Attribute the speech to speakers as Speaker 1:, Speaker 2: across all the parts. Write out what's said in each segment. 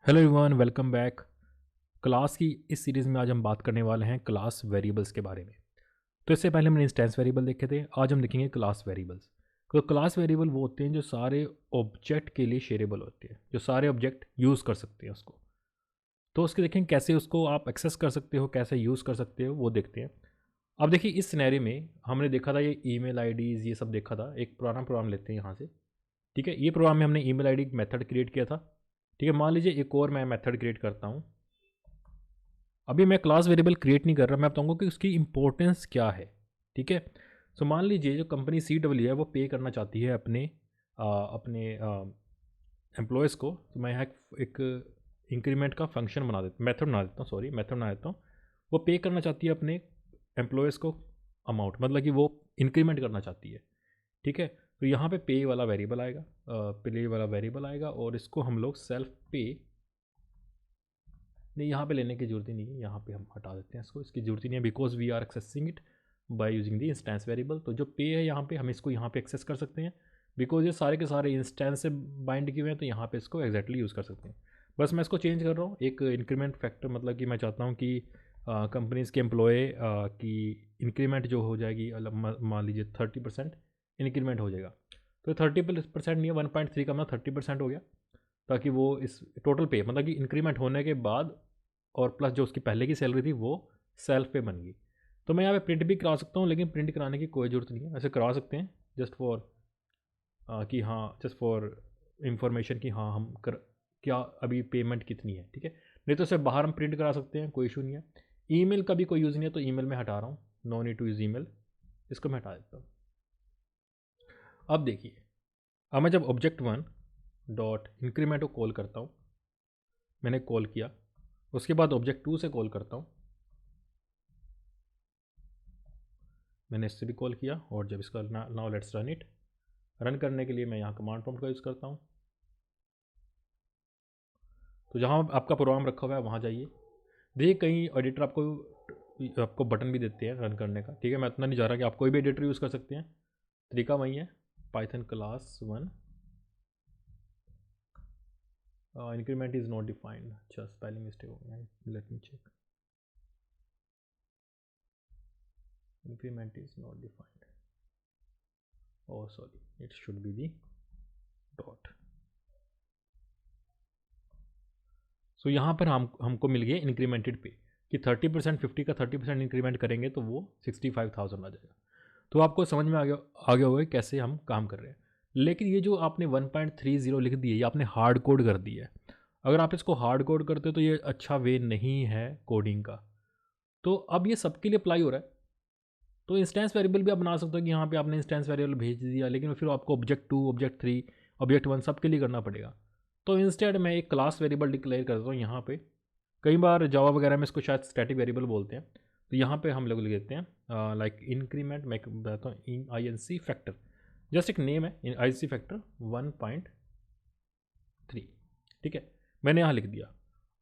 Speaker 1: Hello everyone, welcome back. Class की इस series में आज हम बात करने वाले हैं क्लास वेरिएबल्स के बारे में। तो इससे पहले हमने इंस्टेंस वेरिएबल देखे थे, आज हम देखेंगे क्लास वेरिएबल्स। तो क्लास वेरिएबल वो होते हैं जो सारे ऑब्जेक्ट के लिए शेयरेबल होते हैं, जो सारे ऑब्जेक्ट यूज़ कर सकते हैं उसको। तो उसके देखेंगे कैसे उसको आप एक्सेस कर सकते हो, कैसे यूज़ कर सकते हो, वो देखते हैं। अब देखिए इस सिनेरियो में हमने देखा था ये ईमेल आईडीज़ ये सब देखा था। एक पुराना प्रोग्राम लेते हैं यहाँ से, ठीक है। ये प्रोग्राम में हमने ईमेल आईडी मेथड क्रिएट किया था, ठीक है। मान लीजिए एक और मैं मेथड क्रिएट करता हूँ। अभी मैं क्लास वेरिएबल क्रिएट नहीं कर रहा, मैं बताऊंगा कि उसकी इंपॉर्टेंस क्या है, ठीक है। सो मान लीजिए जो कंपनी CW है वो पे करना चाहती है अपने एम्प्लॉयज़ को। तो मैं यहाँ एक इंक्रीमेंट का फंक्शन बना देता मेथड बना देता हूँ, सॉरी मेथड बना देता हूँ। वो पे करना चाहती है अपने एम्प्लॉयज़ को अमाउंट, मतलब कि वो इंक्रीमेंट करना चाहती है, ठीक है। तो यहाँ पे पे वाला वेरिएबल आएगा, पे वाला वेरिएबल आएगा और इसको हम लोग सेल्फ पे नहीं, यहाँ पे लेने की जरूरत ही नहीं है, यहाँ पे हम हटा देते हैं इसको, इसकी जरूरत ही नहीं है because we are accessing it by using the instance variable. तो जो पे है यहाँ पे हम इसको यहाँ पे एक्सेस कर सकते हैं बिकॉज ये सारे के सारे इंस्टेंस से बाइंड किए हुए हैं, तो यहाँ पे इसको एग्जैक्टली यूज़ कर सकते हैं। बस मैं इसको चेंज कर रहा हूँ एक इंक्रीमेंट फैक्टर, मतलब कि मैं चाहता हूँ कि कंपनीज़ के एम्प्लॉय की इंक्रीमेंट जो हो जाएगी, मान लीजिए 30% इंक्रीमेंट हो जाएगा। तो 30% नहीं है, 1.3 का मतलब 30% हो गया, ताकि वो इस टोटल पे मतलब कि इंक्रीमेंट होने के बाद और प्लस जो उसकी पहले की सैलरी थी वो सेल्फ पे बन गई। तो मैं यहाँ पे प्रिंट भी करा सकता हूँ, लेकिन प्रिंट कराने की कोई ज़रूरत नहीं है, ऐसे करा सकते हैं जस्ट फॉर कि हाँ, जस्ट फॉर इंफॉर्मेशन कि हाँ हम कर क्या अभी पेमेंट कितनी है, ठीक है। नहीं तो उसे बाहर हम प्रिंट करा सकते हैं, कोई इशू नहीं है। ईमेल का भी कोई यूज़ नहीं है, तो ईमेल में हटा रहा हूँ, no need to use email, इसको मैं हटा देता हूँ। अब देखिए, अब मैं जब ऑब्जेक्ट 1 डॉट इंक्रीमेंट को कॉल करता हूँ, मैंने कॉल किया, उसके बाद ऑब्जेक्ट 2 से कॉल करता हूँ, मैंने इससे भी कॉल किया, और जब इसका now let's run it, run करने के लिए मैं यहाँ कमांड प्रॉम्प्ट का यूज़ करता हूँ। तो जहाँ आपका प्रोग्राम रखा हुआ है वहाँ जाइए, देखिए कहीं एडिटर आपको बटन भी देते हैं रन करने का, ठीक है। मैं इतना नहीं जा रहा कि आप कोई भी एडिटर यूज़ कर सकते हैं, तरीका वही है। Python class 1 increment is not defined, अच्छा स्पेलिंग मिस्टेक हो गया, let me check. Increment is not defined, oh sorry, it should be the dot। So यहाँ पर हमको मिल गया इंक्रीमेंटेड पे कि 30%, 50 का 30% इंक्रीमेंट करेंगे तो वो 65,000 आ जाएगा। तो आपको समझ में आ गया होगा कैसे हम काम कर रहे हैं। लेकिन ये जो आपने 1.30 लिख दिए, ये आपने हार्ड कोड कर दिया है। अगर आप इसको हार्ड कोड करते तो ये अच्छा वे नहीं है कोडिंग का। तो अब ये सबके लिए अप्लाई हो रहा है। तो इंस्टेंस वेरिएबल भी आप बना सकते हो कि यहाँ पे आपने इंस्टेंस वेरिएबल भेज दिया, लेकिन फिर आपको ऑब्जेक्ट 2, ऑब्जेक्ट 3, ऑब्जेक्ट 1 सबके लिए करना पड़ेगा। तो इंस्टेड मैं एक क्लास वेरिएबल डिक्लेयर करता हूँ यहाँ पे। कई बार जावा वगैरह में इसको शायद स्टैटिक वेरिएबल बोलते हैं। तो यहाँ पे हम लोग लिख देते हैं लाइक इंक्रीमेंट, मैं बताता हूँ इन INC फैक्टर, जस्ट एक नेम है INC फैक्टर 1.3, ठीक है। मैंने यहाँ लिख दिया।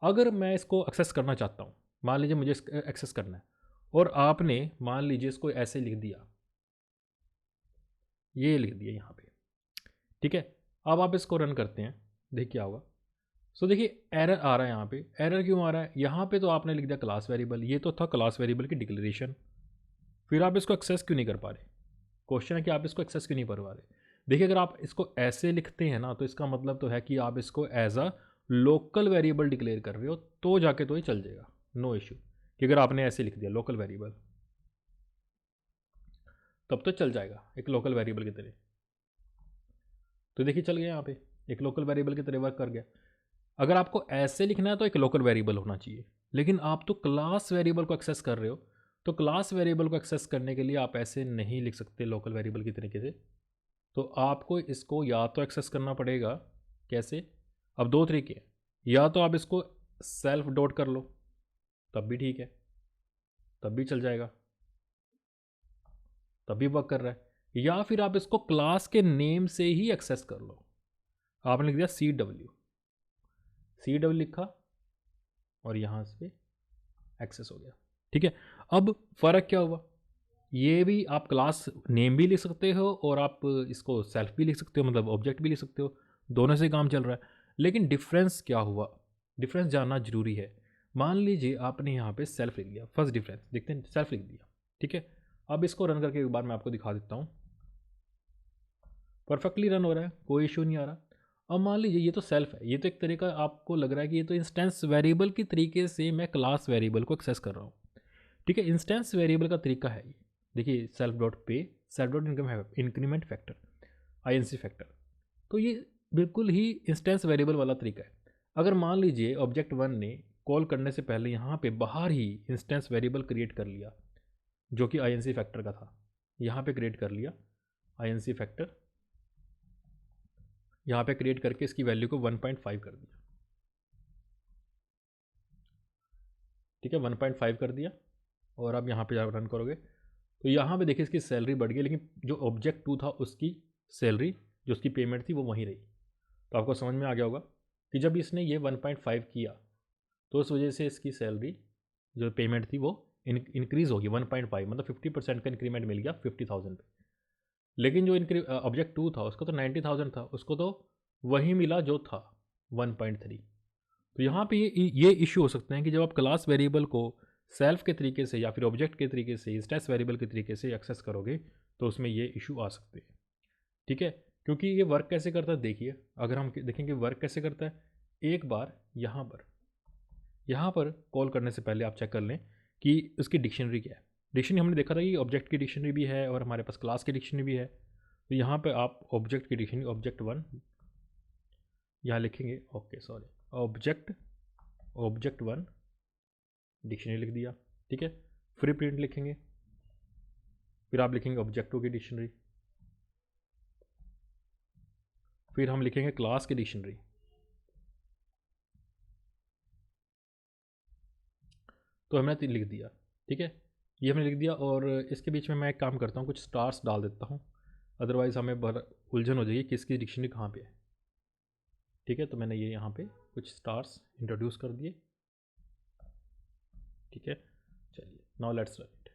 Speaker 1: अगर मैं इसको एक्सेस करना चाहता हूँ, मान लीजिए मुझे एक्सेस करना है, और आपने मान लीजिए इसको ऐसे लिख दिया, ये लिख दिया यहाँ पे, ठीक है। अब आप इसको रन करते हैं, देखिए क्या होगा। सो देखिए एरर आ रहा है। यहाँ पे एरर क्यों आ रहा है? यहाँ पे तो आपने लिख दिया क्लास वेरिएबल, ये तो था क्लास वेरिएबल की डिक्लेरेशन, फिर आप इसको एक्सेस क्यों नहीं कर पा रहे? क्वेश्चन है कि आप इसको एक्सेस क्यों नहीं कर पा रहे। देखिए अगर आप इसको ऐसे लिखते हैं ना, तो इसका मतलब तो है कि आप इसको as a local variable declare कर रहे हो, तो जाके तो ये चल जाएगा, नो इशू। कि अगर आपने ऐसे लिख दिया लोकल वेरिएबल, तब तो चल जाएगा एक लोकल वेरिएबल की तरह। तो देखिए चल गया, यहाँ पे एक लोकल वेरिएबल की तरह वर्क कर गया। अगर आपको ऐसे लिखना है तो एक लोकल वेरिएबल होना चाहिए, लेकिन आप तो क्लास वेरिएबल को एक्सेस कर रहे हो, तो क्लास वेरिएबल को एक्सेस करने के लिए आप ऐसे नहीं लिख सकते लोकल वेरिएबल की तरीके से। तो आपको इसको या तो एक्सेस करना पड़ेगा, कैसे? अब दो तरीके हैं, या तो आप इसको सेल्फ डॉट कर लो, तब भी ठीक है, तब भी चल जाएगा, तब भी वर्क कर रहा है। या फिर आप इसको क्लास के नेम से ही एक्सेस कर लो। आपने लिख दिया CW लिखा और यहाँ से एक्सेस हो गया, ठीक है। अब फ़र्क क्या हुआ? ये भी आप क्लास नेम भी लिख सकते हो और आप इसको सेल्फ भी लिख सकते हो, मतलब ऑब्जेक्ट भी लिख सकते हो, दोनों से काम चल रहा है। लेकिन डिफरेंस क्या हुआ? डिफरेंस जानना जरूरी है। मान लीजिए आपने यहाँ पे सेल्फ लिख दिया, फर्स्ट डिफरेंस देखते हैं, सेल्फ लिख दिया, ठीक है। अब इसको रन करके एक बार मैं आपको दिखा देता हूँ, परफेक्टली रन हो रहा है, कोई इशू नहीं आ रहा। अब मान लीजिए ये तो सेल्फ है, ये तो एक तरीका आपको लग रहा है कि ये तो इंस्टेंस वेरिएबल की तरीके से मैं क्लास वेरिएबल को एक्सेस कर रहा हूँ, ठीक है। इंस्टेंस वेरिएबल का तरीका है ये, देखिए सेल्फ डॉट पे, self dot increment factor, INC factor, तो ये बिल्कुल ही इंस्टेंस वेरिएबल वाला तरीका है। अगर मान लीजिए ऑब्जेक्ट वन ने कॉल करने से पहले यहाँ पे बाहर ही इंस्टेंस वेरिएबल क्रिएट कर लिया जो कि INC फैक्टर का था, यहाँ पे क्रिएट कर लिया INC फैक्टर, यहाँ पे क्रिएट करके इसकी वैल्यू को 1.5 कर दिया, ठीक है, 1.5 कर दिया। और अब यहाँ पे जब रन करोगे तो यहाँ पे देखिए इसकी सैलरी बढ़ गई, लेकिन जो ऑब्जेक्ट टू था उसकी सैलरी, जो उसकी पेमेंट थी वो वहीं रही। तो आपको समझ में आ गया होगा कि जब इसने ये 1.5 किया तो उस वजह से इसकी सैलरी जो पेमेंट थी वो इंक्रीज़ होगी 1.5, मतलब 50% का इंक्रीमेंट मिल गया 50,000 पे। लेकिन जो ऑब्जेक्ट टू था उसको तो 90,000 था, उसको तो वही मिला जो था 1.3। तो यहाँ पे ये इशू हो सकते हैं कि जब आप क्लास वेरिएबल को सेल्फ के तरीके से या फिर ऑब्जेक्ट के तरीके से, इंस्टेंस वेरिएबल के तरीके से एक्सेस करोगे तो उसमें ये इशू आ सकते हैं, ठीक है। क्योंकि ये वर्क कैसे करता है, देखिए अगर हम देखेंगे वर्क कैसे करता है, एक बार यहाँ पर कॉल करने से पहले आप चेक कर लें कि उसकी डिक्शनरी क्या है। डिक्शनरी हमने देखा था कि ऑब्जेक्ट की डिक्शनरी भी है और हमारे पास क्लास की डिक्शनरी भी है। तो यहाँ पर आप ऑब्जेक्ट की डिक्शनरी ऑब्जेक्ट वन यहाँ लिखेंगे, okay sorry, object one dictionary लिख दिया, ठीक है। फ्री प्रिंट लिखेंगे, फिर आप लिखेंगे ऑब्जेक्ट टू की डिक्शनरी, फिर हम लिखेंगे क्लास की डिक्शनरी, तो हमने लिख दिया, ठीक है, ये हमने लिख दिया। और इसके बीच में मैं एक काम करता हूँ, कुछ स्टार्स डाल देता हूँ, अदरवाइज़ हमें उलझन हो जाएगी कि इसकी डिक्शनरी कहाँ पे है, ठीक है। तो मैंने ये यहाँ पे कुछ स्टार्स इंट्रोड्यूस कर दिए, ठीक है। चलिए नाउ लेट्स रन इट,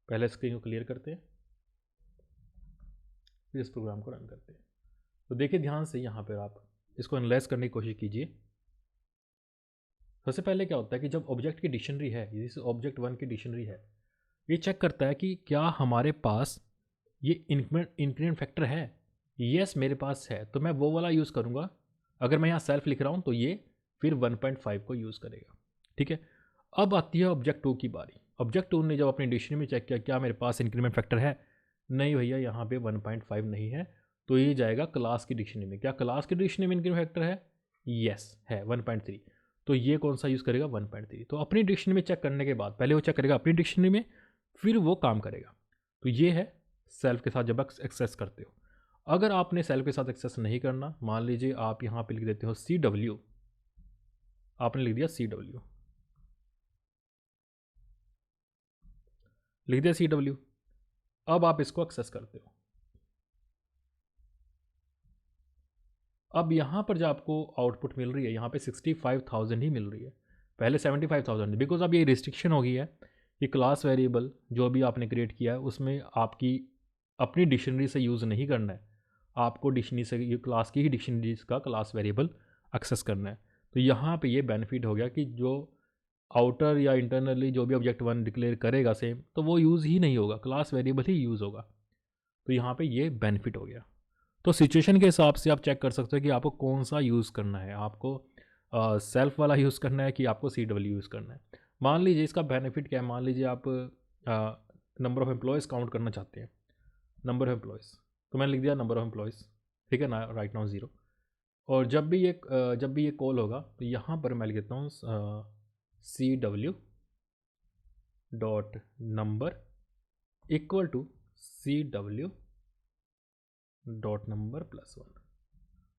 Speaker 1: पहले स्क्रीन को क्लियर करते हैं, फिर इस प्रोग्राम को रन करते हैं। तो देखिए ध्यान से यहाँ पर आप इसको एनालाइज करने की कोशिश कीजिए। सबसे पहले क्या होता है कि जब ऑब्जेक्ट की डिक्शनरी है, जैसे ऑब्जेक्ट वन की डिक्शनरी है, ये चेक करता है कि क्या हमारे पास ये इंक्रीमेंट फैक्टर है। यस मेरे पास है, तो मैं वो वाला यूज़ करूँगा। अगर मैं यहाँ सेल्फ लिख रहा हूँ तो ये फिर 1.5 को यूज़ करेगा, ठीक है। अब आती है ऑब्जेक्ट टू की बारी। ऑब्जेक्ट टू ने जब अपनी डिक्शनरी में चेक किया क्या मेरे पास इंक्रीमेंट फैक्टर है, नहीं भैया यहाँ पे 1.5 नहीं है, तो ये जाएगा क्लास की डिक्शनरी में। क्या क्लास की डिक्शनरी में इंक्रीमेंट फैक्टर है? यस है 1.3, तो ये कौन सा यूज़ करेगा 1.3। तो अपनी डिक्शनरी में चेक करने के बाद पहले वो चेक करेगा अपनी डिक्शनरी में, फिर वो काम करेगा। तो ये है सेल्फ के साथ जब आप एक्सेस करते हो। अगर आपने सेल्फ के साथ एक्सेस नहीं करना, मान लीजिए आप यहाँ पे लिख देते हो CW, आपने लिख दिया CW, लिख दिया CW, अब आप इसको एक्सेस करते हो। अब यहाँ पर जो आपको आउटपुट मिल रही है, यहाँ पे 65,000 ही मिल रही है, पहले 75,000, बिकॉज अब ये रिस्ट्रिक्शन हो गई है कि क्लास वेरिएबल जो भी आपने क्रिएट किया है उसमें आपकी अपनी डिक्शनरी से यूज़ नहीं करना है, आपको डिक्शनरी से, ये क्लास की ही डिक्शनरीज का क्लास वेरिएबल एक्सेस करना है। तो यहाँ पे ये बेनिफिट हो गया कि जो आउटर या इंटरनली जो भी ऑब्जेक्ट वन डिक्लेयर करेगा सेम, तो वो यूज़ ही नहीं होगा, क्लास वेरिएबल ही यूज़ होगा। तो यहाँ पे ये बेनिफिट हो गया। तो सिचुएशन के हिसाब से आप चेक कर सकते हो कि आपको कौन सा यूज़ करना है, आपको सेल्फ वाला यूज़ करना है कि आपको CW यूज़ करना है। मान लीजिए इसका बेनिफिट क्या है, मान लीजिए आप नंबर ऑफ़ एम्प्लॉयज़ काउंट करना चाहते हैं, नंबर ऑफ़ एम्प्लॉयज़, तो मैंने लिख दिया नंबर ऑफ़ एम्प्लॉयज़, ठीक है ना, राइट नाउ 0। और जब भी ये कॉल होगा तो यहाँ पर मैं लिख देता हूँ CW dot number equal to CW dot number +1,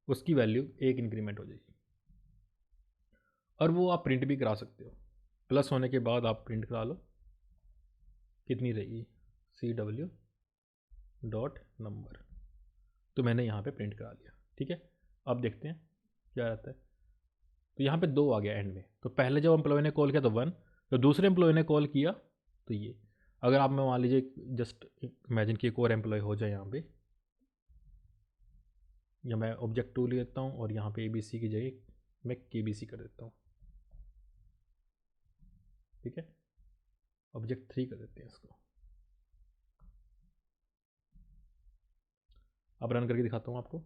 Speaker 1: उसकी वैल्यू 1 इंक्रीमेंट हो जाएगी। और वो आप प्रिंट भी करा सकते हो, प्लस होने के बाद आप प्रिंट करा लो, कितनी रहेगी CW डॉट नंबर, तो मैंने यहाँ पे प्रिंट करा लिया, ठीक है। अब देखते हैं क्या रहता है। तो यहाँ पे 2 आ गया एंड में, तो पहले जब एम्प्लॉय ने कॉल किया तो 1, तो दूसरे एम्प्लॉय ने कॉल किया तो ये। अगर आप, मैं मान लीजिए जस्ट इमेजिन कि एक और एम्प्लॉय हो जाए यहाँ पे, या मैं ऑब्जेक्ट 2 ले लेता हूँ और यहाँ पे ABC की जगह मैं KBC कर देता हूँ, ठीक है, ऑब्जेक्ट 3 कर देते हैं इसको। अब रन करके दिखाता हूँ आपको।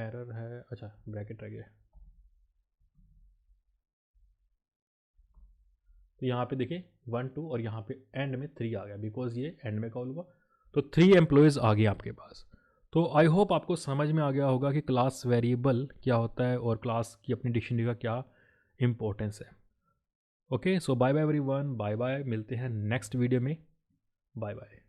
Speaker 1: एरर है, अच्छा ब्रैकेट रह गया। तो यहाँ पे देखिए 1 2 और यहाँ पे एंड में 3 आ गया, बिकॉज ये एंड में कॉल हुआ, तो 3 एम्प्लॉयज़ आ गए आपके पास। तो आई होप आपको समझ में आ गया होगा कि क्लास वेरिएबल क्या होता है और क्लास की अपनी डिक्शनरी का क्या इंपॉर्टेंस है। Okay, so bye bye everyone, bye bye, मिलते हैं नेक्स्ट वीडियो में, बाय बाय।